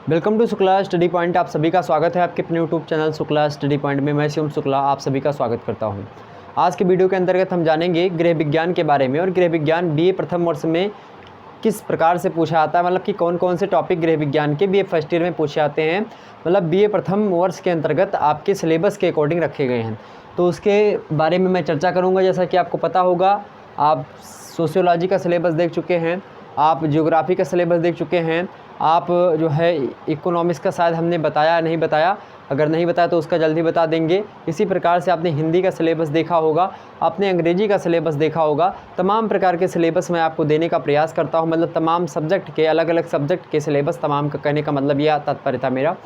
Welcome to Shukla study point. आप सभी का स्वागत है आपके अपने YouTube channel Shukla study point में। मैं शिवम शुक्ला आप सभी का स्वागत करता हूं। आज के वीडियो के अंतर्गत हम जानेंगे गृह विज्ञान के बारे में और गृह विज्ञान बीए प्रथम वर्ष में किस प्रकार से पूछा आता है, मतलब कि कौन कौन से टॉपिक गृह विज्ञान के बीए फर्स्ट ईयर में पूछे आते हैं, मतलब बीए प्रथम वर्ष के अंतर्गत आपके सिलेबस के अकॉर्डिंग रखे गए हैं। तो उसके बारे में मैं चर्चा करूँगा। जैसा कि आपको पता होगा, आप सोशियोलॉजी का सिलेबस देख चुके हैं, आप ज्योग्राफी का सिलेबस देख चुके हैं, आप जो है इकोनॉमिक्स का शायद हमने बताया नहीं बताया, अगर नहीं बताया तो उसका जल्दी बता देंगे। इसी प्रकार से आपने हिंदी का सिलेबस देखा होगा, आपने अंग्रेजी का सिलेबस देखा होगा। तमाम प्रकार के सिलेबस मैं आपको देने का प्रयास करता हूं, मतलब तमाम सब्जेक्ट के अलग अलग सब्जेक्ट के सिलेबस, तमाम का कहने का मतलब यह तात्पर्य था मेरा।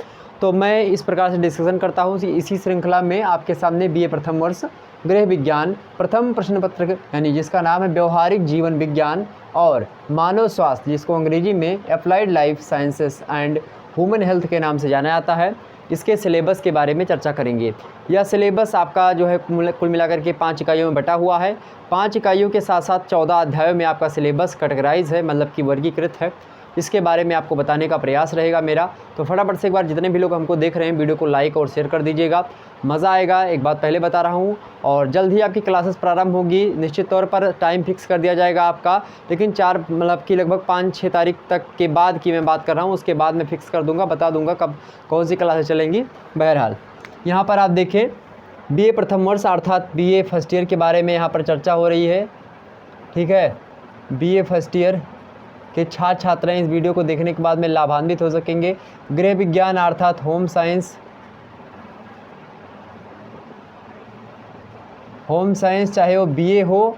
तो मैं इस प्रकार से डिस्कशन करता हूँ। इसी श्रृंखला में आपके सामने बीए प्रथम वर्ष गृह विज्ञान प्रथम प्रश्न पत्र यानी जिसका नाम है व्यवहारिक जीवन विज्ञान और मानव स्वास्थ्य, जिसको अंग्रेजी में applied life sciences and human health के नाम से जाना जाता है, इसके सिलेबस के बारे में चर्चा करेंगे। यह सिलेबस आपका जो है कुल मिलाकर के 5 इकाइयों में बटा हुआ है। 5 इकाइयों के साथ साथ 14 अध्यायों में आपका सिलेबस कैटेगराइज है, मतलब कि वर्गीकृत है। इसके बारे में आपको बताने का प्रयास रहेगा मेरा। तो फटाफट से एक बार जितने भी लोग हमको देख रहे हैं वीडियो को लाइक और शेयर कर दीजिएगा, मज़ा आएगा। एक बात पहले बता रहा हूँ, और जल्द ही आपकी क्लासेस प्रारंभ होगी। निश्चित तौर पर टाइम फिक्स कर दिया जाएगा आपका, लेकिन 4 मतलब कि लगभग 5-6 तारीख तक के बाद की मैं बात कर रहा हूँ। उसके बाद मैं फिक्स कर दूँगा, बता दूँगा कब कौन सी क्लासेस चलेंगी। बहरहाल यहाँ पर आप देखें, बीए प्रथम वर्ष अर्थात बीए फर्स्ट ईयर के बारे में यहाँ पर चर्चा हो रही है। ठीक है, बीए फर्स्ट ईयर के छात्र छात्राएँ इस वीडियो को देखने के बाद में लाभान्वित हो सकेंगे। गृह विज्ञान अर्थात होम साइंस चाहे वो बीए हो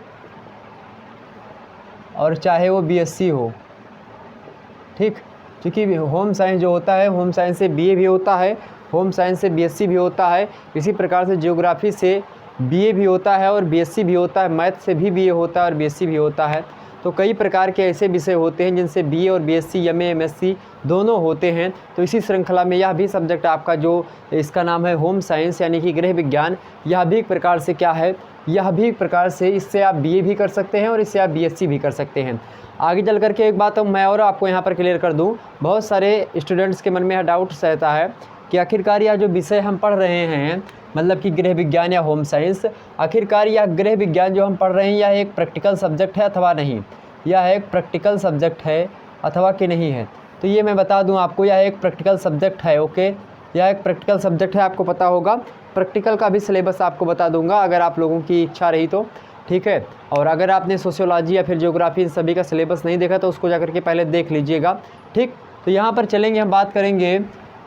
और चाहे वो बीएससी हो, ठीक, क्योंकि होम साइंस जो होता है, होम साइंस से बीए भी होता है, होम साइंस से बीएससी भी होता है। इसी प्रकार से ज्योग्राफी से बीए भी होता है और बीएससी भी होता है, मैथ से भी बीए होता है और बीएससी भी होता है। तो कई प्रकार के ऐसे विषय होते हैं जिनसे बीए और बीएससी, एमए, एमएससी दोनों होते हैं। तो इसी श्रृंखला में यह भी सब्जेक्ट आपका जो इसका नाम है होम साइंस यानी कि गृह विज्ञान, यह भी एक प्रकार से क्या है, यह भी एक प्रकार से इससे आप बीए भी कर सकते हैं और इससे आप बीएससी भी कर सकते हैं। आगे चल करके एक बात मैं और आपको यहाँ पर क्लियर कर दूँ, बहुत सारे स्टूडेंट्स के मन में यह डाउट रहता है कि आखिरकार यह जो विषय हम पढ़ रहे हैं, मतलब कि गृह विज्ञान या होम साइंस, आखिरकार यह गृह विज्ञान जो हम पढ़ रहे हैं यह एक प्रैक्टिकल सब्जेक्ट है अथवा नहीं, यह एक प्रैक्टिकल सब्जेक्ट है अथवा कि नहीं है। तो ये मैं बता दूं आपको, यह एक प्रैक्टिकल सब्जेक्ट है। ओके, यह एक प्रैक्टिकल सब्जेक्ट है, आपको पता होगा। प्रैक्टिकल का भी सिलेबस आपको बता दूंगा अगर आप लोगों की इच्छा रही तो, ठीक है। और अगर आपने सोशियोलॉजी या फिर ज्योग्राफी इन सभी का सिलेबस नहीं देखा तो उसको जाकर के पहले देख लीजिएगा, ठीक। तो यहाँ पर चलेंगे, हम बात करेंगे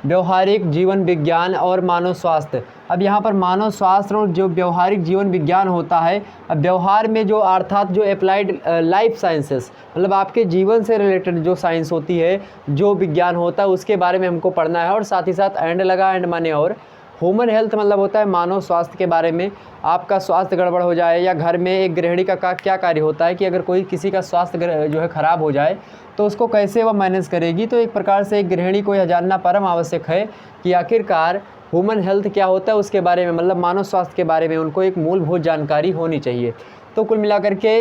व्यवहारिक जीवन विज्ञान और मानव स्वास्थ्य। अब यहाँ पर मानव स्वास्थ्य और जो व्यवहारिक जीवन विज्ञान होता है, अब व्यवहार में जो अर्थात जो अप्लाइड लाइफ साइंसेस, मतलब आपके जीवन से रिलेटेड जो साइंस होती है, जो विज्ञान होता है, उसके बारे में हमको पढ़ना है। और साथ ही साथ एंड लगा, एंड माने और ह्यूमन हेल्थ मतलब होता है मानव स्वास्थ्य के बारे में। आपका स्वास्थ्य गड़बड़ हो जाए या घर में एक गृहिणी का क्या कार्य होता है कि अगर कोई किसी का स्वास्थ्य जो है ख़राब हो जाए तो उसको कैसे वह मैनेज करेगी। तो एक प्रकार से एक गृहिणी को यह जानना परम आवश्यक है कि आखिरकार ह्यूमन हेल्थ क्या होता है, उसके बारे में, मतलब मानव स्वास्थ्य के बारे में उनको एक मूलभूत जानकारी होनी चाहिए। तो कुल मिलाकर के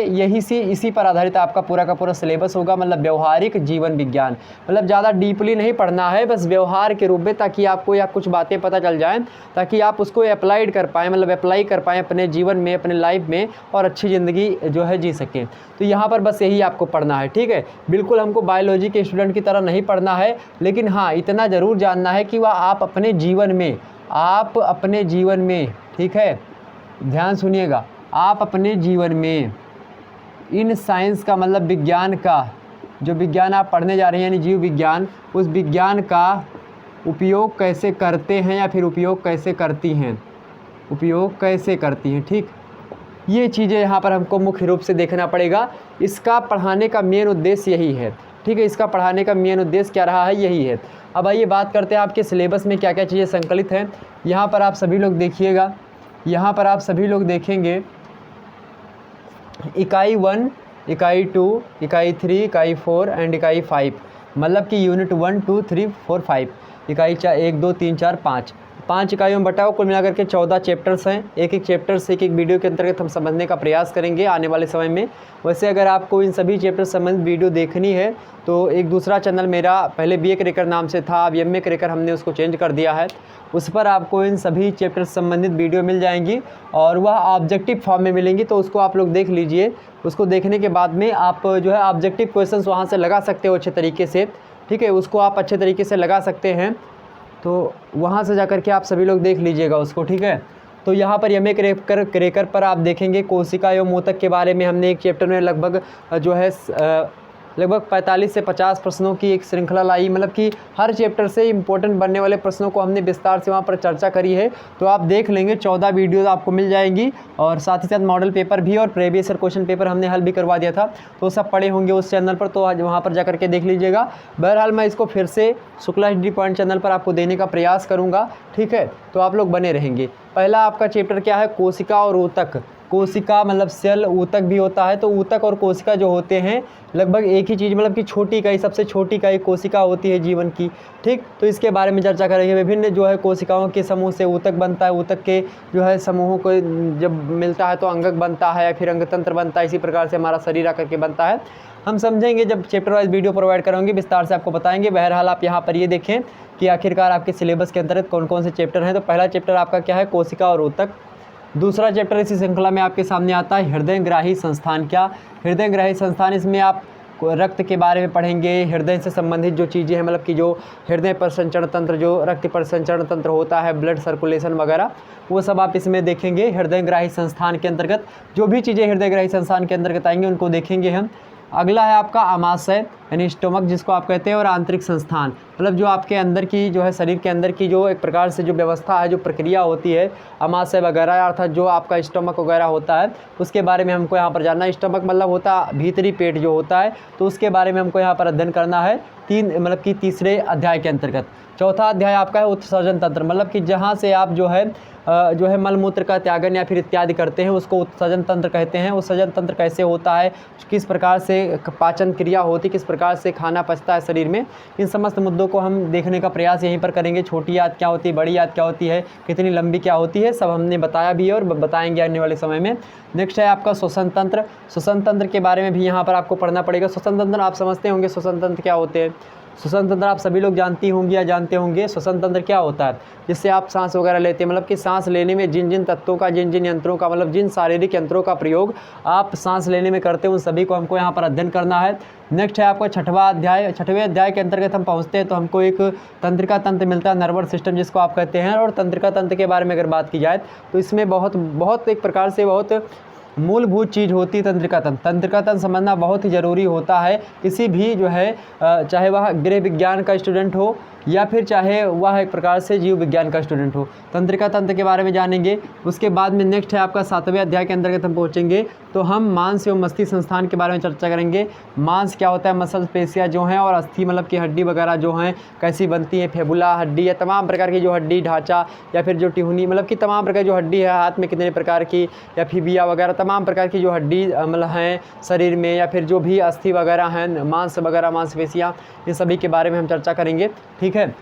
इसी पर आधारित आपका पूरा का पूरा सिलेबस होगा, मतलब व्यवहारिक जीवन विज्ञान। मतलब ज़्यादा डीपली नहीं पढ़ना है, बस व्यवहार के रूप में, ताकि आपको या कुछ बातें पता चल जाएं, ताकि आप उसको अप्लाइड कर पाएँ, मतलब अप्लाई कर पाएँ अपने जीवन में, अपने लाइफ में, और अच्छी ज़िंदगी जो है जी सकें। तो यहाँ पर बस यही आपको पढ़ना है, ठीक है। बिल्कुल हमको बायोलॉजी के स्टूडेंट की तरह नहीं पढ़ना है, लेकिन हाँ इतना ज़रूर जानना है कि वह आप अपने जीवन में, ठीक है, ध्यान सुनिएगा, आप अपने जीवन में इन साइंस का, मतलब विज्ञान का, जो विज्ञान आप पढ़ने जा रहे हैं यानी जीव विज्ञान, उस विज्ञान का उपयोग कैसे करते हैं या फिर उपयोग कैसे करती हैं, ठीक। ये चीज़ें यहाँ पर हमको मुख्य रूप से देखना पड़ेगा। इसका पढ़ाने का मेन उद्देश्य यही है, ठीक है। इसका पढ़ाने का मेन उद्देश्य क्या रहा है, यही है। अब आइए बात करते हैं आपके सिलेबस में क्या क्या चीज़ें संकलित हैं। यहाँ पर आप सभी लोग देखिएगा, यहाँ पर आप सभी लोग देखेंगे इकाई 1, इकाई 2, इकाई 3, इकाई 4 एंड इकाई 5, मतलब कि यूनिट 1, 2, 3, 4, 5, इकाई 1, 2, 3, 4, 5। 5 इकाइयों में बटा हुआ, कुल मिलाकर के 14 चैप्टर्स हैं। एक एक चैप्टर से एक एक वीडियो के अंतर्गत हम समझने का प्रयास करेंगे आने वाले समय में। वैसे अगर आपको इन सभी चैप्टर संबंधित वीडियो देखनी है तो एक दूसरा चैनल मेरा पहले BA क्रैकर नाम से था, अब MA क्रैकर हमने उसको चेंज कर दिया है। उस पर आपको इन सभी चैप्टर संबंधित वीडियो मिल जाएंगी और वह ऑब्जेक्टिव फॉर्म में मिलेंगी, तो उसको आप लोग देख लीजिए। उसको देखने के बाद में आप जो है ऑब्जेक्टिव क्वेश्चंस वहाँ से लगा सकते हो अच्छे तरीके से, ठीक है, उसको आप अच्छे तरीके से लगा सकते हैं। तो वहाँ से जाकर के आप सभी लोग देख लीजिएगा उसको, ठीक है। तो यहाँ पर MA क्रैकर पर आप देखेंगे कोशिका एवं ऊतक के बारे में हमने एक चैप्टर में लगभग जो है लगभग 45 से 50 प्रश्नों की एक श्रृंखला लाई, मतलब कि हर चैप्टर से इंपॉर्टेंट बनने वाले प्रश्नों को हमने विस्तार से वहाँ पर चर्चा करी है। तो आप देख लेंगे 14 वीडियोज़ आपको मिल जाएंगी और साथ ही साथ मॉडल पेपर भी और प्रीवियस ईयर क्वेश्चन पेपर हमने हल भी करवा दिया था, तो सब पढ़े होंगे उस चैनल पर, तो आज वहाँ पर जाकर के देख लीजिएगा। बहरहाल मैं इसको फिर से शुक्ला HD पॉइंट चैनल पर आपको देने का प्रयास करूँगा, ठीक है, तो आप लोग बने रहेंगे। पहला आपका चैप्टर क्या है, कोशिका और ऊतक। कोशिका मतलब सेल, ऊतक भी होता है। तो ऊतक और कोशिका जो होते हैं लगभग एक ही चीज़, मतलब कि छोटी इकाई, सबसे छोटी इकाई कोशिका होती है जीवन की, ठीक। तो इसके बारे में चर्चा करेंगे। विभिन्न जो है कोशिकाओं के समूह से ऊतक बनता है, ऊतक के जो है समूहों को जब मिलता है तो अंगक बनता है या फिर अंगतंत्र बनता है, इसी प्रकार से हमारा शरीर आकर के बनता है। हम समझेंगे जब चैप्टर वाइज वीडियो प्रोवाइड करेंगे, विस्तार से आपको बताएंगे। बहरहाल आप यहाँ पर ये देखें कि आखिरकार आपके सिलेबस के अंतर्गत कौन कौन से चैप्टर हैं। तो पहला चैप्टर आपका क्या है, कोशिका और ऊतक। दूसरा चैप्टर इसी श्रृंखला में आपके सामने आता है हृदयग्राही संस्थान। क्या हृदयग्राही संस्थान, इसमें आप रक्त के बारे में पढ़ेंगे, हृदय से संबंधित जो चीज़ें हैं, मतलब कि जो हृदय परिसंचरण तंत्र, जो रक्त परिसंचरण तंत्र होता है, ब्लड सर्कुलेशन वगैरह, वो सब आप इसमें देखेंगे। हृदयग्राही संस्थान के अंतर्गत जो भी चीज़ें हृदयग्राही संस्थान के अंतर्गत आएंगी उनको देखेंगे हम। अगला है आपका आमाशय यानी स्टोमक जिसको आप कहते हैं, और आंतरिक संस्थान, मतलब जो आपके अंदर की जो है शरीर के अंदर की जो एक प्रकार से जो व्यवस्था है, जो प्रक्रिया होती है, आमाशय वगैरह, अर्थात जो आपका स्टोमक वगैरह होता है, उसके बारे में हमको यहाँ पर जानना है। स्टोमक मतलब होता है भीतरी पेट जो होता है, तो उसके बारे में हमको यहाँ पर अध्ययन करना है मतलब कि तीसरे अध्याय के अंतर्गत। चौथा अध्याय आपका है उत्सर्जन तंत्र, मतलब कि जहाँ से आप जो है मलमूत्र का त्यागन या फिर इत्यादि करते हैं, उसको उत्सर्जन तंत्र कहते हैं। उत्सर्जन तंत्र कैसे होता है, किस प्रकार से पाचन क्रिया होती, किस प्रकार से खाना पचता है शरीर में, इन समस्त मुद्दों को हम देखने का प्रयास यहीं पर करेंगे। छोटी आंत क्या होती है, बड़ी आंत क्या होती है, कितनी लंबी क्या होती है, सब हमने बताया भी है और बताएंगे आने वाले समय में। नेक्स्ट है आपका श्वसन तंत्र। श्वसन तंत्र के बारे में भी यहाँ पर आपको पढ़ना पड़ेगा। श्वसन तंत्र आप समझते होंगे, श्वसन तंत्र क्या होते हैं। श्वसन तंत्र आप सभी लोग जानती होंगी या जानते होंगे। श्वसन तंत्र क्या होता है, जिससे आप सांस वगैरह लेते हैं, मतलब कि सांस लेने में जिन जिन तत्वों का, जिन जिन यंत्रों का, मतलब जिन शारीरिक यंत्रों का प्रयोग आप सांस लेने में करते हैं, उन सभी को हमको यहाँ पर अध्ययन करना है। नेक्स्ट है आपका छठवां अध्याय। छठवें अध्याय के अंतर्गत हम पहुँचते हैं तो हमको एक तंत्रिका तंत्र मिलता है, नर्वस सिस्टम जिसको आप कहते हैं। और तंत्रिका तंत्र के बारे में अगर बात की जाए तो इसमें बहुत एक प्रकार से बहुत मूलभूत चीज़ होती है तंत्रिका तंत्र। तंत्रिका तंत्र समझना बहुत ही ज़रूरी होता है किसी भी जो है, चाहे वह गृह विज्ञान का स्टूडेंट हो या फिर चाहे वह एक प्रकार से जीव विज्ञान का स्टूडेंट हो, तंत्रिका तंत्र के बारे में जानेंगे। उसके बाद में नेक्स्ट है आपका 7वें अध्याय के अंतर्गत हम पहुँचेंगे तो हम मांस एवं मस्तिष्क संस्थान के बारे में चर्चा करेंगे। मांस क्या होता है, मसल पेशियाँ जो हैं, और अस्थि मतलब कि हड्डी वगैरह जो हैं कैसी बनती है, फेबुला हड्डी या तमाम प्रकार की जो हड्डी ढांचा या फिर जो टिहुनी, मतलब कि तमाम प्रकार की जो हड्डी है, हाथ में कितने प्रकार की या फिबिया वगैरह तमाम प्रकार की जो हड्डी मतलब हैं शरीर में, या फिर जो भी अस्थि वगैरह हैं, मांस वगैरह, मांसपेशियाँ, इन सभी के बारे में हम चर्चा करेंगे, ठीक है।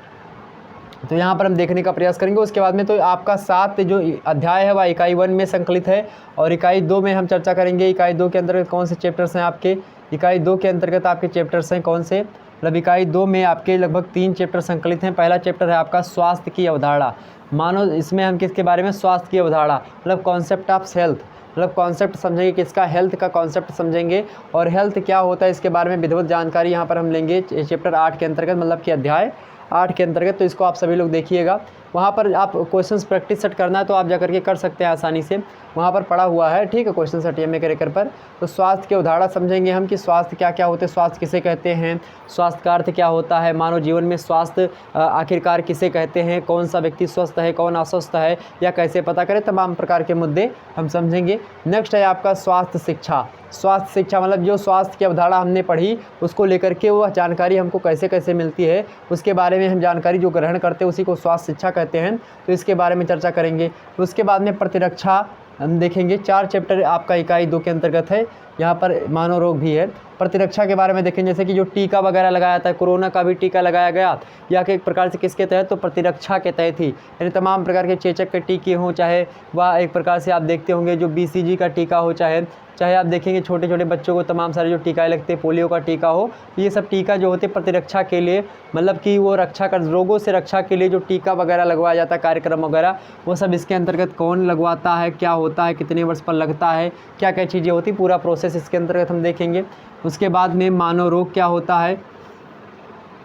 तो यहाँ पर हम देखने का प्रयास करेंगे। उसके बाद में तो आपका 7 जो अध्याय है वह इकाई 1 में संकलित है और इकाई 2 में हम चर्चा करेंगे। इकाई 2 के अंतर्गत कौन से चैप्टर्स हैं आपके, इकाई 2 के अंतर्गत आपके चैप्टर्स हैं कौन से, मतलब इकाई 2 में आपके लगभग 3 चैप्टर संकलित हैं। पहला चैप्टर है आपका स्वास्थ्य की अवधारणा। मानो इसमें हम किसके बारे में, स्वास्थ्य की अवधारणा मतलब कॉन्सेप्ट ऑफ हेल्थ, मतलब कॉन्सेप्ट समझेंगे किसका, हेल्थ का कॉन्सेप्ट समझेंगे और हेल्थ क्या होता है इसके बारे में विधिवत जानकारी यहाँ पर हम लेंगे चैप्टर 8 के अंतर्गत, मतलब कि अध्याय 8 के अंतर्गत। तो इसको आप सभी लोग देखिएगा। वहाँ पर आप क्वेश्चंस प्रैक्टिस सेट करना है तो आप जा करके कर सकते हैं आसानी से, वहाँ पर पड़ा हुआ है, ठीक है, क्वेश्चन सेट MA क्रैकर पर। तो स्वास्थ्य की अवधारणा समझेंगे हम कि स्वास्थ्य क्या क्या होते हैं, स्वास्थ्य किसे कहते हैं, स्वास्थ्य का अर्थ क्या होता है, मानव जीवन में स्वास्थ्य आखिरकार किसे कहते हैं, कौन सा व्यक्ति स्वस्थ है, कौन अस्वस्थ है, या कैसे पता करें, तमाम प्रकार के मुद्दे हम समझेंगे। नेक्स्ट है आपका स्वास्थ्य शिक्षा। स्वास्थ्य शिक्षा मतलब जो स्वास्थ्य की अवधारणा हमने पढ़ी उसको लेकर के वह जानकारी हमको कैसे कैसे मिलती है, उसके बारे में हम जानकारी जो ग्रहण करते हैं उसी को स्वास्थ्य शिक्षा कहते हैं। तो इसके बारे में चर्चा करेंगे। उसके बाद में प्रतिरक्षा हम देखेंगे। 4 चैप्टर आपका इकाई 2 के अंतर्गत है, यहाँ पर मानव रोग भी है। प्रतिरक्षा के बारे में देखें, जैसे कि जो टीका वगैरह लगाया था, कोरोना का भी टीका लगाया गया, या कि एक प्रकार से किसके तहत, तो प्रतिरक्षा के तहत ही, यानी तमाम प्रकार के चेचक के टीके हों, चाहे वह एक प्रकार से आप देखते होंगे जो BCG का टीका हो, चाहे आप देखेंगे छोटे छोटे बच्चों को तमाम सारे जो टीका लगते हैं, पोलियो का टीका हो, ये सब टीका जो होते प्रतिरक्षा के लिए, मतलब कि वो रक्षा कर, रोगों से रक्षा के लिए जो टीका वगैरह लगवाया जाता है, कार्यक्रम वगैरह, वो सब इसके अंतर्गत कौन लगवाता है, क्या होता है, कितने वर्ष पर लगता है, क्या क्या चीज़ें होती, पूरा प्रोसेस इसके अंतर्गत हम देखेंगे। उसके बाद में मानव रोग क्या होता है,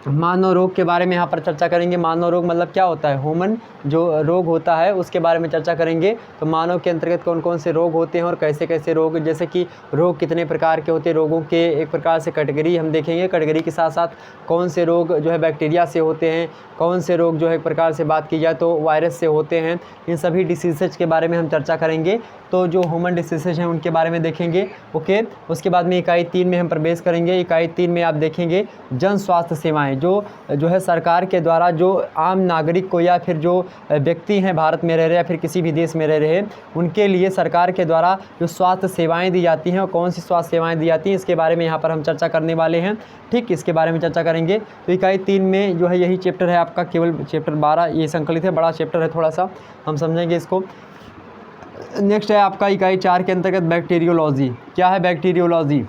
मानव रोग के बारे में यहाँ पर चर्चा करेंगे। मानव रोग मतलब क्या होता है, ह्यूमन जो रोग होता है उसके बारे में चर्चा करेंगे। तो मानव के अंतर्गत कौन कौन से रोग होते हैं और कैसे कैसे रोग, जैसे कि रोग कितने प्रकार के होते हैं, रोगों के एक प्रकार से कैटेगरी हम देखेंगे। कैटेगरी के साथ साथ कौन से रोग जो है बैक्टीरिया से होते हैं, कौन से रोग जो है एक प्रकार से बात की जाए तो वायरस से होते हैं। इन सभी डिसीज़ के बारे में हम चर्चा करेंगे। तो जो ह्यूमन डिसीज़ हैं उनके बारे में देखेंगे। ओके, उसके बाद में इकाई 3 में हम प्रवेश करेंगे। इकाई 3 में आप देखेंगे जन स्वास्थ्य सेवाएँ, जो है सरकार के द्वारा जो आम नागरिक को या फिर जो व्यक्ति हैं भारत में रह रहे या फिर किसी भी देश में रह रहे हैं, उनके लिए सरकार के द्वारा जो स्वास्थ्य सेवाएं दी जाती हैं और कौन सी स्वास्थ्य सेवाएं दी जाती हैं, इसके बारे में यहाँ पर हम चर्चा करने वाले हैं। ठीक, इसके बारे में चर्चा करेंगे। तो इकाई 3 में जो है यही चैप्टर है आपका, केवल चैप्टर 12 ये संकलित है, बड़ा चैप्टर है, थोड़ा सा हम समझेंगे इसको। नेक्स्ट है आपका इकाई 4 के अंतर्गत बैक्टीरियोलॉजी। क्या है बैक्टीरियोलॉजी?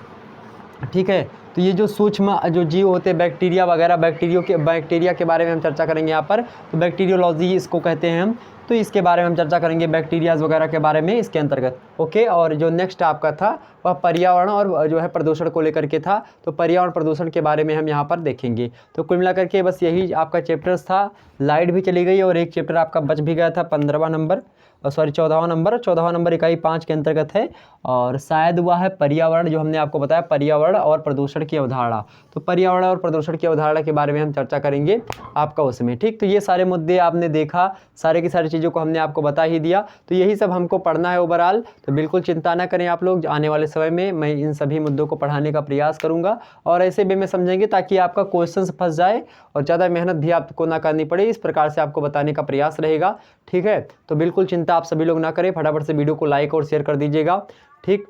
ठीक है, तो ये जो सूक्ष्म जो जीव होते हैं बैक्टीरिया वगैरह, बैक्टीरिया के बारे में हम चर्चा करेंगे यहाँ पर। तो बैक्टीरियोलॉजी इसको कहते हैं हम, तो इसके बारे में हम चर्चा करेंगे, बैक्टीरियाज वगैरह के बारे में इसके अंतर्गत। ओके, और जो नेक्स्ट आपका था वह पर्यावरण और जो है प्रदूषण को लेकर के था। तो पर्यावरण प्रदूषण के बारे में हम यहाँ पर देखेंगे। तो कुल मिलाकर के बस यही आपका चैप्टर्स था। लाइट भी चली गई और एक चैप्टर आपका बच भी गया था, 15वां नंबर, सॉरी 14वां नंबर इकाई 5 के अंतर्गत है, और शायद वह है पर्यावरण, जो हमने आपको बताया पर्यावरण और प्रदूषण की अवधारणा। तो पर्यावरण और प्रदूषण की अवधारणा के बारे में हम चर्चा करेंगे आपका उसमें। ठीक, तो ये सारे मुद्दे आपने देखा, सारे की सारी चीज़ों को हमने आपको बता ही दिया। तो यही सब हमको पढ़ना है ओवरऑल। तो बिल्कुल चिंता ना करें आप लोग, आने वाले समय में मैं इन सभी मुद्दों को पढ़ाने का प्रयास करूँगा और ऐसे वे में समझेंगे ताकि आपका क्वेश्चन फंस जाए और ज़्यादा मेहनत भी आपको ना करनी पड़े। इस प्रकार से आपको बताने का प्रयास रहेगा। ठीक है, तो बिल्कुल चिंता आप सभी लोग ना करें, फटाफट से वीडियो को लाइक और शेयर कर दीजिएगा। ठीक,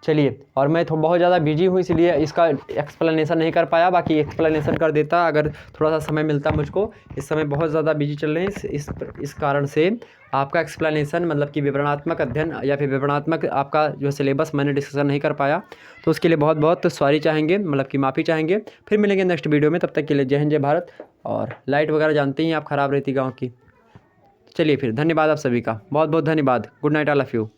चलिए, और मैं तो बहुत ज़्यादा बिजी हूँ इसलिए इसका एक्सप्लेनेशन नहीं कर पाया, बाकी एक्सप्लेनेशन कर देता अगर थोड़ा सा समय मिलता मुझको। इस समय बहुत ज़्यादा बिजी चल रहे हैं, इस कारण से आपका एक्सप्लेनेशन मतलब कि विवरणात्मक अध्ययन या फिर विवरणात्मक आपका जो सिलेबस मैंने डिस्कशन नहीं कर पाया, तो उसके लिए बहुत बहुत सॉरी चाहेंगे, मतलब कि माफ़ी चाहेंगे। फिर मिलेंगे नेक्स्ट वीडियो में, तब तक के लिए जय हिंद जय भारत। और लाइट वगैरह जानते ही आप ख़राब रहती गाँव की। चलिए फिर, धन्यवाद आप सभी का, बहुत बहुत धन्यवाद। Good night all of you.